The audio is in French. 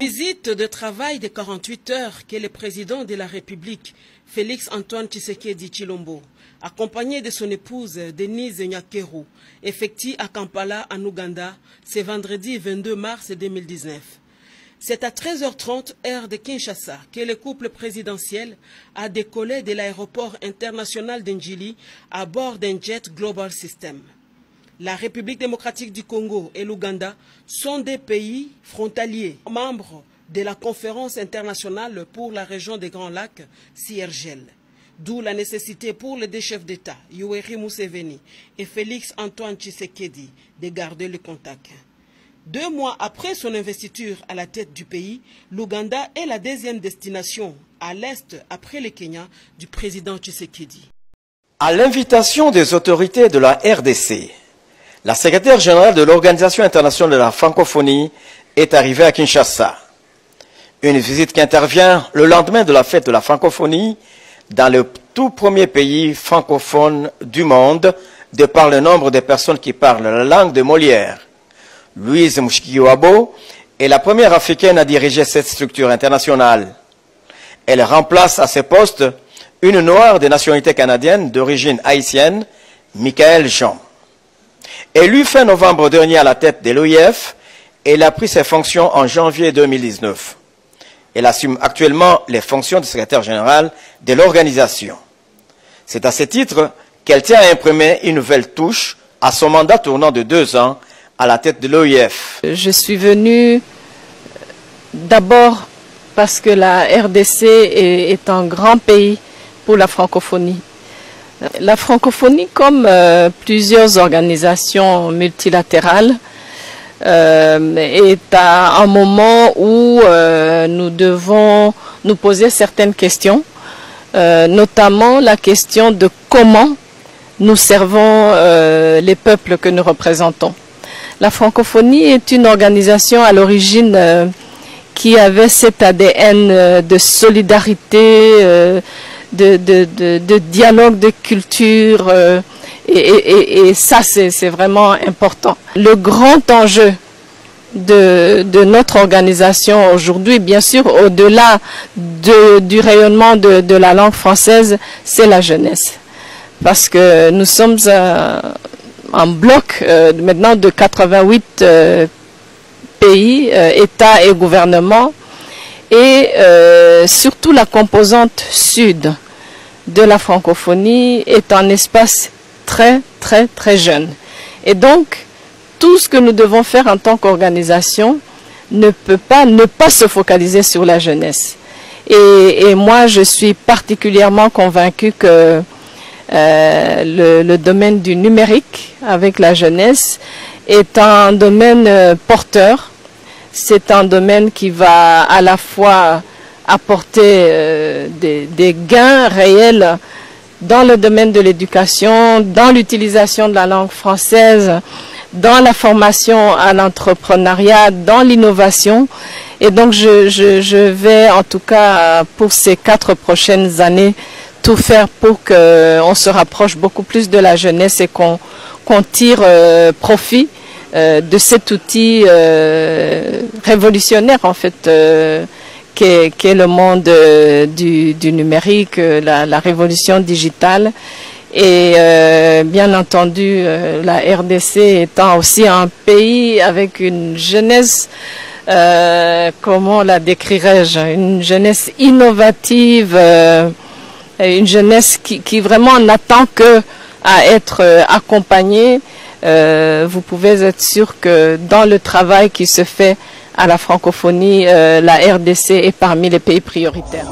Visite de travail de 48 heures que le président de la République, Félix-Antoine Tshisekedi Tshilombo, accompagné de son épouse Denise Nyakeru, effectue à Kampala, en Ouganda, ce vendredi 22 mars 2019. C'est à 13h30 heure de Kinshasa que le couple présidentiel a décollé de l'aéroport international d'Njili à bord d'un jet Global System. La République démocratique du Congo et l'Ouganda sont des pays frontaliers, membres de la conférence internationale pour la région des Grands Lacs, CIRGL. D'où la nécessité pour les deux chefs d'État, Yoweri Museveni et Félix-Antoine Tshisekedi, de garder le contact. 2 mois après son investiture à la tête du pays, l'Ouganda est la deuxième destination à l'est après le Kenya du président Tshisekedi. À l'invitation des autorités de la RDC, la secrétaire générale de l'Organisation internationale de la francophonie est arrivée à Kinshasa. Une visite qui intervient le lendemain de la fête de la francophonie dans le tout premier pays francophone du monde, de par le nombre de personnes qui parlent la langue de Molière. Louise Mushikiwabo est la première africaine à diriger cette structure internationale. Elle remplace à ce poste une noire de nationalité canadienne d'origine haïtienne, Michael Jean. Élue fin novembre dernier à la tête de l'OIF, elle a pris ses fonctions en janvier 2019. Elle assume actuellement les fonctions de secrétaire général de l'organisation. C'est à ce titre qu'elle tient à imprimer une nouvelle touche à son mandat tournant de 2 ans à la tête de l'OIF. Je suis venue d'abord parce que la RDC est un grand pays pour la francophonie. La francophonie, comme plusieurs organisations multilatérales, est à un moment où nous devons nous poser certaines questions, notamment la question de comment nous servons les peuples que nous représentons. La francophonie est une organisation à l'origine qui avait cet ADN de solidarité, de dialogue de culture, et ça c'est vraiment important. Le grand enjeu de notre organisation aujourd'hui, bien sûr, au-delà du rayonnement de la langue française, c'est la jeunesse. Parce que nous sommes un bloc maintenant de 88 pays, États et gouvernements, et surtout la composante sud de la francophonie est un espace très jeune. Et donc, tout ce que nous devons faire en tant qu'organisation ne peut pas ne pas se focaliser sur la jeunesse. Et moi, je suis particulièrement convaincue que le domaine du numérique avec la jeunesse est un domaine porteur. C'est un domaine qui va à la fois apporter des gains réels dans le domaine de l'éducation, dans l'utilisation de la langue française, dans la formation à l'entrepreneuriat, dans l'innovation. Et donc je vais en tout cas pour ces 4 prochaines années tout faire pour qu'on se rapproche beaucoup plus de la jeunesse et qu'on tire profit de cet outil révolutionnaire en fait qu'est le monde du numérique, la révolution digitale. Et bien entendu, la RDC étant aussi un pays avec une jeunesse, comment la décrirais-je, une jeunesse innovative, une jeunesse qui vraiment n'attend que à être accompagnée. Vous pouvez être sûr que dans le travail qui se fait à la francophonie, la RDC est parmi les pays prioritaires.